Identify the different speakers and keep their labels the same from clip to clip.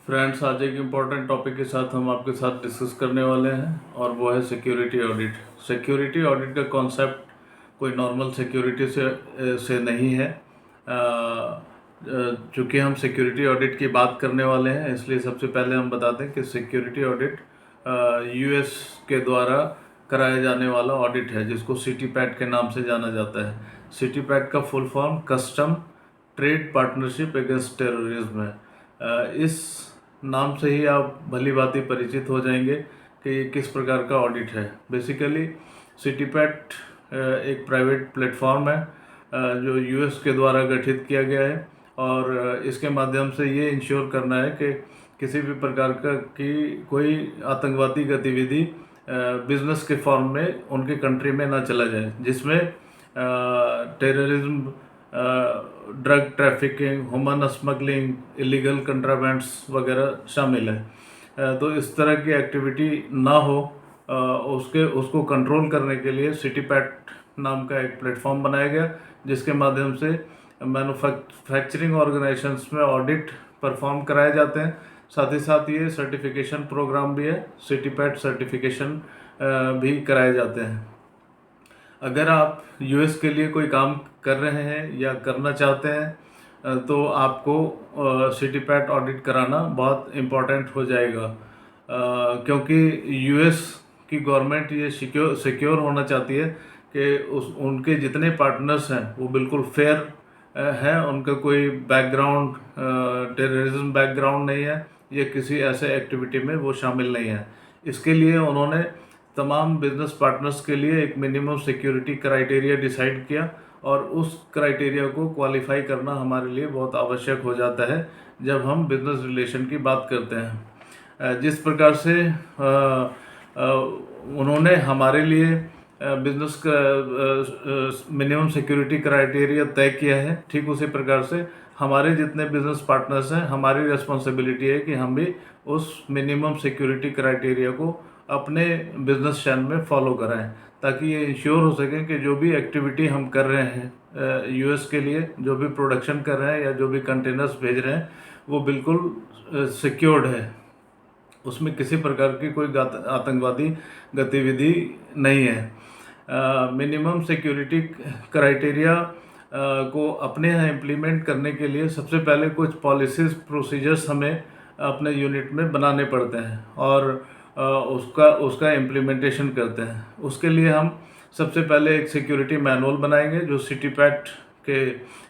Speaker 1: Friends, आज एक important topic के साथ हम आपके साथ डिस्कस करने वाले हैं और वो है सिक्योरिटी ऑडिट। सिक्योरिटी ऑडिट का कॉन्सेप्ट कोई नॉर्मल सिक्योरिटी से नहीं है। चूँकि हम सिक्योरिटी ऑडिट की बात करने वाले हैं, इसलिए सबसे पहले हम बता दें कि सिक्योरिटी ऑडिट यूएस के द्वारा कराया जाने वाला ऑडिट है, जिसको सीटीपैट के नाम से जाना जाता है। सीटीपैट का full form custom trade partnership against terrorism है। इस नाम से ही आप भली भांति परिचित हो जाएंगे कि ये किस प्रकार का ऑडिट है। बेसिकली सीटीपैट एक प्राइवेट प्लेटफॉर्म है जो यूएस के द्वारा गठित किया गया है और इसके माध्यम से ये इंश्योर करना है कि किसी भी प्रकार की कोई आतंकवादी गतिविधि बिजनेस के फॉर्म में उनके कंट्री में ना चला जाए, जिसमें terrorism, drug trafficking, human smuggling, illegal contrabands वगैरह शामिल है। तो इस तरह की एक्टिविटी ना हो, उसको कंट्रोल करने के लिए सीटीपैट नाम का एक प्लेटफॉर्म बनाया गया, जिसके माध्यम से मैन्युफैक्चरिंग ऑर्गेनाइजेशंस में ऑडिट परफॉर्म कराए जाते हैं। साथ ही साथ ये सर्टिफिकेशन प्रोग्राम भी है, सीटीपैट सर्टिफिकेशन भी कराए जाते हैं। अगर आप यूएस के लिए कोई काम कर रहे हैं या करना चाहते हैं तो आपको सीटीपैट ऑडिट कराना बहुत इम्पोर्टेंट हो जाएगा, क्योंकि यूएस की गवर्नमेंट ये सिक्योर होना चाहती है कि उनके जितने पार्टनर्स हैं वो बिल्कुल फेयर हैं, उनका कोई बैकग्राउंड, टेररिज्म बैकग्राउंड नहीं है या किसी ऐसे एक्टिविटी में वो शामिल नहीं है। इसके लिए उन्होंने तमाम बिजनेस पार्टनर्स के लिए एक मिनिमम सिक्योरिटी क्राइटेरिया डिसाइड किया और उस क्राइटेरिया को क्वालिफाई करना हमारे लिए बहुत आवश्यक हो जाता है जब हम बिजनेस रिलेशन की बात करते हैं। जिस प्रकार से उन्होंने हमारे लिए बिजनेस का मिनिमम सिक्योरिटी क्राइटेरिया तय किया है, ठीक उसी प्रकार से हमारे जितने बिजनेस पार्टनर्स हैं, हमारी रिस्पॉन्सिबिलिटी है कि हम भी उस मिनिमम सिक्योरिटी क्राइटेरिया को अपने बिजनेस चैन में फॉलो कराएं, ताकि ये इंश्योर हो सके कि जो भी एक्टिविटी हम कर रहे हैं यूएस के लिए, जो भी प्रोडक्शन कर रहे हैं या जो भी कंटेनर्स भेज रहे हैं, वो बिल्कुल सिक्योर्ड है, उसमें किसी प्रकार की कोई आतंकवादी गतिविधि नहीं है। मिनिमम सिक्योरिटी क्राइटेरिया को अपने यहाँ इम्प्लीमेंट करने के लिए सबसे पहले कुछ पॉलिसीज प्रोसीजर्स हमें अपने यूनिट में बनाने पड़ते हैं और उसका इम्प्लीमेंटेशन करते हैं। उसके लिए हम सबसे पहले एक सिक्योरिटी मैनुअल बनाएंगे जो सीटीपैट के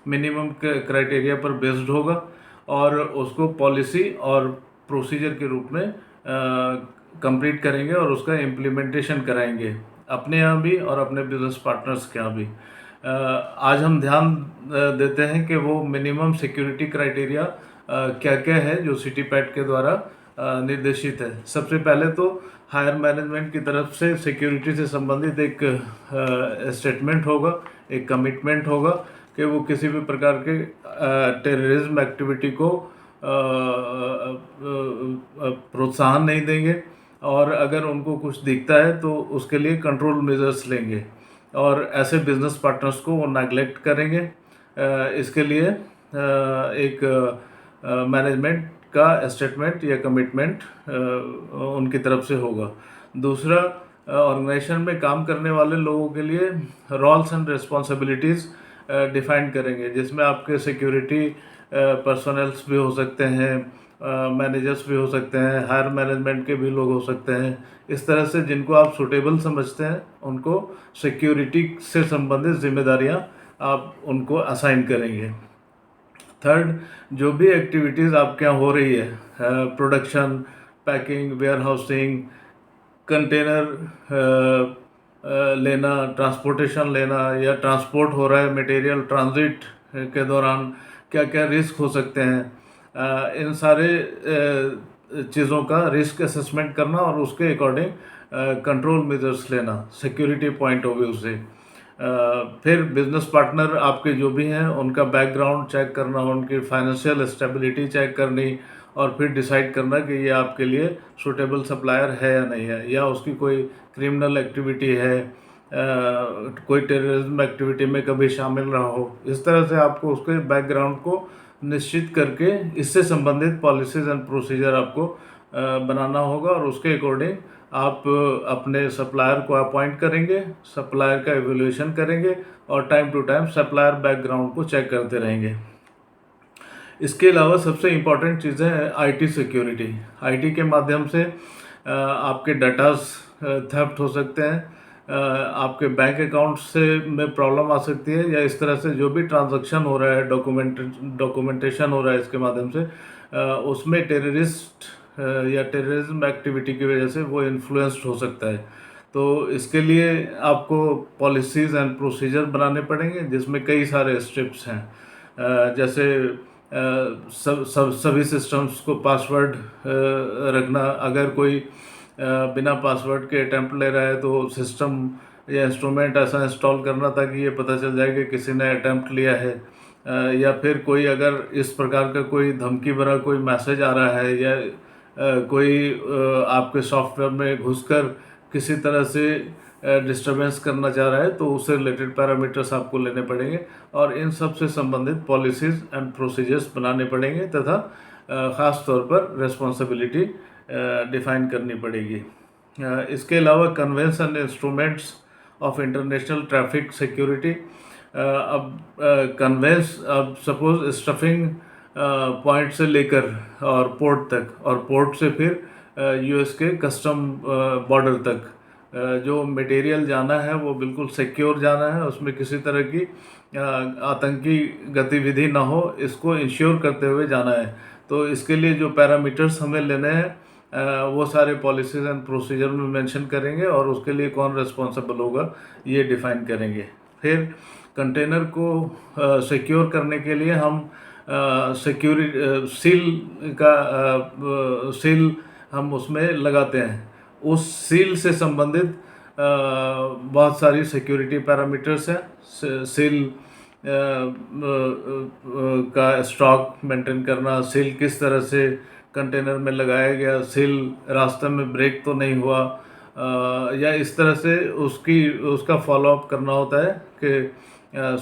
Speaker 1: मिनिमम क्राइटेरिया पर बेस्ड होगा और उसको पॉलिसी और प्रोसीजर के रूप में कंप्लीट करेंगे और उसका इम्प्लीमेंटेशन कराएंगे अपने यहाँ भी और अपने बिजनेस पार्टनर्स के यहाँ भी। आज हम ध्यान देते हैं कि वो मिनिमम सिक्योरिटी क्राइटेरिया क्या क्या है जो सीटीपैट के द्वारा निर्देशित है। सबसे पहले तो हायर मैनेजमेंट की तरफ से सिक्योरिटी से संबंधित एक स्टेटमेंट होगा, एक कमिटमेंट होगा कि वो किसी भी प्रकार के टेररिज्म एक्टिविटी को प्रोत्साहन नहीं देंगे और अगर उनको कुछ दिखता है तो उसके लिए कंट्रोल मेजर्स लेंगे और ऐसे बिजनेस पार्टनर्स को वो नेगलेक्ट करेंगे। इसके लिए एक मैनेजमेंट का स्टेटमेंट या कमिटमेंट उनकी तरफ से होगा। दूसरा, ऑर्गेनाइजेशन में काम करने वाले लोगों के लिए रोल्स एंड रिस्पॉन्सिबिलिटीज़ डिफाइन करेंगे, जिसमें आपके सिक्योरिटी पर्सनल्स भी हो सकते हैं, मैनेजर्स भी हो सकते हैं, हायर मैनेजमेंट के भी लोग हो सकते हैं। इस तरह से जिनको आप सूटेबल समझते हैं उनको सिक्योरिटी से संबंधित जिम्मेदारियां आप उनको असाइन करेंगे। थर्ड, जो भी एक्टिविटीज़ आपके यहाँ हो रही है, production, packing, warehousing, container लेना, ट्रांसपोर्टेशन लेना या ट्रांसपोर्ट हो रहा है मटेरियल, ट्रांजिट के दौरान क्या क्या रिस्क हो सकते हैं, इन सारे चीज़ों का रिस्क असेसमेंट करना और उसके अकॉर्डिंग कंट्रोल मेजर्स लेना सिक्योरिटी पॉइंट ऑफ व्यू से। फिर बिजनेस पार्टनर आपके जो भी हैं उनका बैकग्राउंड चेक करना, उनकी फाइनेंशियल स्टेबिलिटी चेक करनी और फिर डिसाइड करना कि ये आपके लिए सूटेबल सप्लायर है या नहीं है, या उसकी कोई क्रिमिनल एक्टिविटी है, कोई टेररिज्म एक्टिविटी में कभी शामिल रहा हो। इस तरह से आपको उसके बैकग्राउंड को निश्चित करके इससे संबंधित पॉलिसीज़ एंड प्रोसीजर आपको बनाना होगा, और उसके अकॉर्डिंग आप अपने सप्लायर को अपॉइंट करेंगे, सप्लायर का एवेल्यूएशन करेंगे और time to time supplier background को चेक करते रहेंगे। इसके अलावा सबसे इम्पॉर्टेंट चीज़ें हैं आईटी सिक्योरिटी। आईटी के माध्यम से आपके डाटास थेफ्ट हो सकते हैं, आपके बैंक अकाउंट से में प्रॉब्लम आ सकती है, या इस तरह से जो भी ट्रांजैक्शन हो रहा है, डॉक्यूमेंटेशन हो रहा है इसके माध्यम से, उसमें टेररिस्ट या टेररिज्म एक्टिविटी की वजह से वो इन्फ्लुएंस्ड हो सकता है। तो इसके लिए आपको पॉलिसीज़ एंड प्रोसीजर बनाने पड़ेंगे, जिसमें कई सारे स्टेप्स हैं। जैसे सभी सिस्टम्स को पासवर्ड रखना। अगर कोई बिना पासवर्ड के अटैम्प्ट ले रहा है तो सिस्टम या इंस्ट्रूमेंट ऐसा इंस्टॉल करना ताकि ये पता चल जाए कि किसी ने अटैम्प्ट लिया है। या फिर कोई अगर इस प्रकार का कोई धमकी भरा कोई मैसेज आ रहा है, या कोई आपके सॉफ्टवेयर में घुसकर किसी तरह से डिस्टरबेंस करना चाह रहा है, तो उससे रिलेटेड पैरामीटर्स आपको लेने पड़ेंगे, और इन सब से संबंधित पॉलिसीज़ एंड प्रोसीजर्स बनाने पड़ेंगे, तथा ख़ास तौर पर रिस्पॉन्सिबिलिटी डिफ़ाइन करनी पड़ेगी। इसके अलावा conveyance and instruments of international traffic security. अब कन्वेंस, अब सपोज स्टफिंग पॉइंट से लेकर और पोर्ट तक, और पोर्ट से फिर यूएस के कस्टम बॉर्डर तक जो मटेरियल जाना है वो बिल्कुल सिक्योर जाना है, उसमें किसी तरह की आतंकी गतिविधि ना हो, इसको इंश्योर करते हुए जाना है। तो इसके लिए जो पैरामीटर्स हमें लेने हैं वो सारे पॉलिसीज़ एंड प्रोसीजर में मेंशन करेंगे, और उसके लिए कौन रिस्पॉन्सिबल होगा ये डिफ़ाइन करेंगे। फिर कंटेनर को सिक्योर करने के लिए हम सिक्योरिटी सील हम उसमें लगाते हैं। उस सील से संबंधित बहुत सारी सिक्योरिटी पैरामीटर्स हैं। सील का स्टॉक मेंटेन करना, सील किस तरह से कंटेनर में लगाया गया, सील रास्ते में ब्रेक तो नहीं हुआ, या इस तरह से उसका फॉलोअप करना होता है कि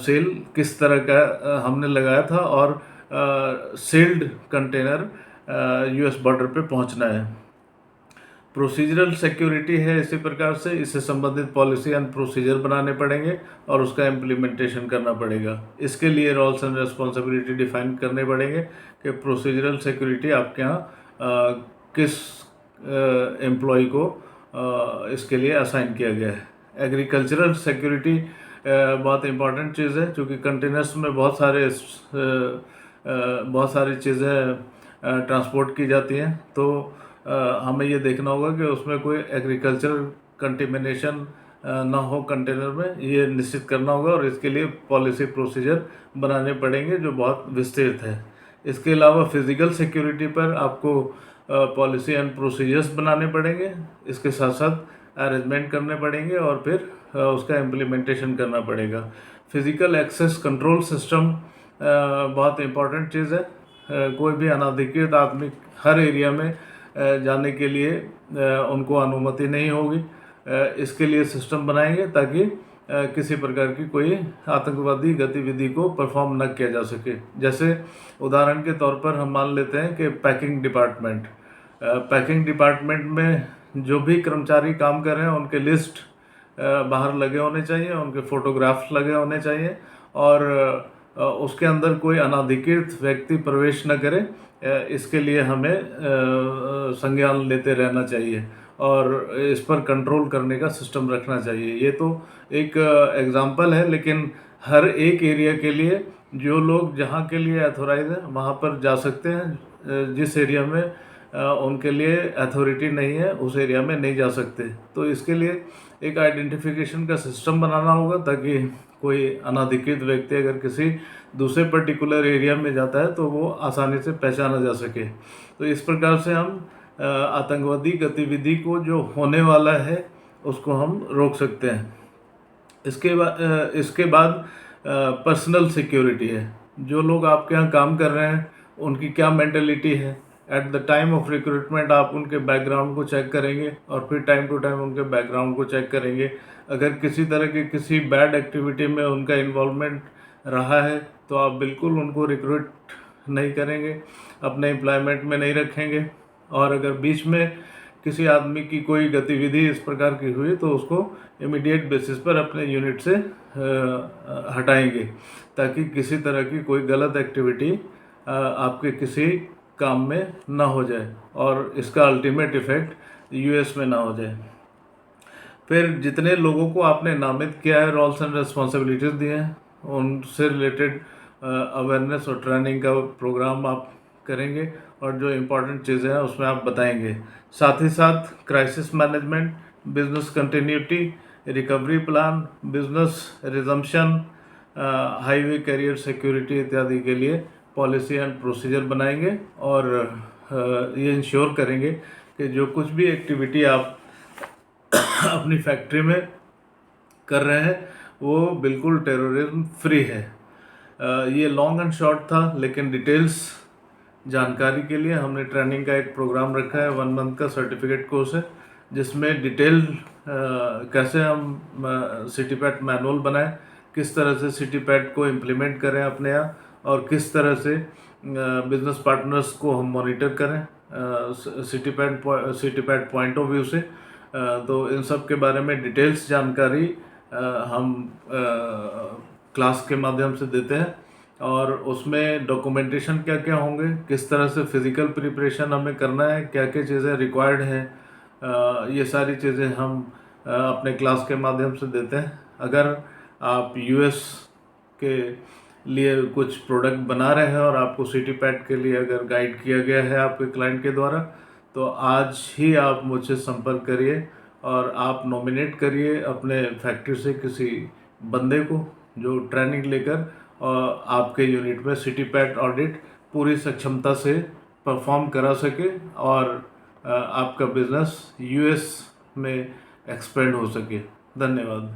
Speaker 1: सील किस तरह का हमने लगाया था, और सील्ड कंटेनर यूएस बॉर्डर पे पहुंचना है। प्रोसीजरल सिक्योरिटी है इसी प्रकार से, इससे संबंधित पॉलिसी एंड प्रोसीजर बनाने पड़ेंगे और उसका इम्प्लीमेंटेशन करना पड़ेगा। इसके लिए रोल्स एंड रिस्पॉन्सिबिलिटी डिफाइन करने पड़ेंगे कि प्रोसीजरल सिक्योरिटी आपके यहाँ किस एम्प्लॉय को इसके लिए असाइन किया गया है। एग्रीकल्चरल सिक्योरिटी बहुत इंपॉर्टेंट चीज़ है, क्योंकि कंटेनर्स में बहुत सारी चीज़ें ट्रांसपोर्ट की जाती हैं, तो हमें ये देखना होगा कि उसमें कोई एग्रीकल्चरल कंटेमिनेशन ना हो कंटेनर में, ये निश्चित करना होगा, और इसके लिए पॉलिसी प्रोसीजर बनाने पड़ेंगे जो बहुत विस्तृत है। इसके अलावा फिज़िकल सिक्योरिटी पर आपको पॉलिसी एंड प्रोसीजर्स बनाने पड़ेंगे, इसके साथ साथ अरेंजमेंट करने पड़ेंगे, और फिर उसका इम्प्लीमेंटेशन करना पड़ेगा। फिज़िकल एक्सेस कंट्रोल सिस्टम बहुत इम्पॉर्टेंट चीज़ है। कोई भी अनाधिकृत आदमी हर एरिया में जाने के लिए उनको अनुमति नहीं होगी। इसके लिए सिस्टम बनाएंगे ताकि किसी प्रकार की कोई आतंकवादी गतिविधि को परफॉर्म न किया जा सके। जैसे उदाहरण के तौर पर हम मान लेते हैं कि पैकिंग डिपार्टमेंट में जो भी कर्मचारी काम कर रहे हैं उनके लिस्ट बाहर लगे होने चाहिए, उनके फोटोग्राफ्स लगे होने चाहिए, और उसके अंदर कोई अनाधिकृत व्यक्ति प्रवेश न करे, इसके लिए हमें संज्ञान लेते रहना चाहिए, और इस पर कंट्रोल करने का सिस्टम रखना चाहिए। ये तो एक एग्जांपल है, लेकिन हर एक एरिया के लिए जो लोग जहाँ के लिए अथोराइज है वहाँ पर जा सकते हैं। जिस एरिया में उनके लिए अथॉरिटी नहीं है उस एरिया में नहीं जा सकते। तो इसके लिए एक आइडेंटिफिकेशन का सिस्टम बनाना होगा, ताकि कोई अनाधिकृत व्यक्ति अगर किसी दूसरे पर्टिकुलर एरिया में जाता है तो वो आसानी से पहचाना जा सके। तो इस प्रकार से हम आतंकवादी गतिविधि को जो होने वाला है उसको हम रोक सकते हैं। इसके बाद पर्सनल सिक्योरिटी है। जो लोग आपके यहाँ काम कर रहे हैं उनकी क्या मेंटलिटी है। At the time of recruitment आप उनके बैकग्राउंड को चेक करेंगे, और फिर टाइम टू टाइम उनके बैकग्राउंड को चेक करेंगे। अगर किसी तरह की किसी बैड एक्टिविटी में उनका इन्वॉल्वमेंट रहा है तो आप बिल्कुल उनको रिक्रूट नहीं करेंगे, अपने एम्प्लॉयमेंट में नहीं रखेंगे, और अगर बीच में किसी आदमी की कोई गतिविधि इस प्रकार की हुई तो उसको इमीडिएट बेसिस पर अपने यूनिट से हटाएंगे, ताकि किसी तरह की कोई गलत एक्टिविटी आपके किसी काम में ना हो जाए और इसका अल्टीमेट इफ़ेक्ट यूएस में ना हो जाए। फिर जितने लोगों को आपने नामित किया है, रोल्स एंड रिस्पॉन्सिबिलिटीज़ दिए हैं, उनसे रिलेटेड अवेयरनेस और ट्रेनिंग का प्रोग्राम आप करेंगे और जो इम्पोर्टेंट चीज़ें हैं उसमें आप बताएंगे। साथ ही साथ crisis management, business continuity, recovery plan, business resumption, highway carrier security इत्यादि के लिए पॉलिसी एंड प्रोसीजर बनाएंगे और ये इंश्योर करेंगे कि जो कुछ भी एक्टिविटी आप अपनी फैक्ट्री में कर रहे हैं वो बिल्कुल टेररिज्म फ्री है। ये लॉन्ग एंड शॉर्ट था, लेकिन डिटेल्स जानकारी के लिए हमने ट्रेनिंग का एक प्रोग्राम रखा है, 1 मंथ का सर्टिफिकेट कोर्स है, जिसमें डिटेल कैसे हम सिटीपैट मैनुअल बनाएं, किस तरह से सिटीपैट को इम्प्लीमेंट करें अपने यहाँ, और किस तरह से बिजनेस पार्टनर्स को हम मॉनिटर करें सिटीपैट पॉइंट ऑफ व्यू से। तो इन सब के बारे में डिटेल्स जानकारी हम क्लास के माध्यम से देते हैं, और उसमें डॉक्यूमेंटेशन क्या क्या होंगे, किस तरह से फिज़िकल प्रिपरेशन हमें करना है, क्या क्या चीज़ें रिक्वायर्ड हैं, ये सारी चीज़ें हम अपने क्लास के माध्यम से देते हैं। अगर आप यूएस के लिए कुछ प्रोडक्ट बना रहे हैं और आपको सिटीपैट के लिए अगर गाइड किया गया है आपके क्लाइंट के द्वारा, तो आज ही आप मुझसे संपर्क करिए और आप नॉमिनेट करिए अपने फैक्ट्री से किसी बंदे को जो ट्रेनिंग लेकर और आपके यूनिट में सिटीपैट ऑडिट पूरी सक्षमता से परफॉर्म करा सके और आपका बिजनेस यूएस में एक्सपेंड हो सके। धन्यवाद।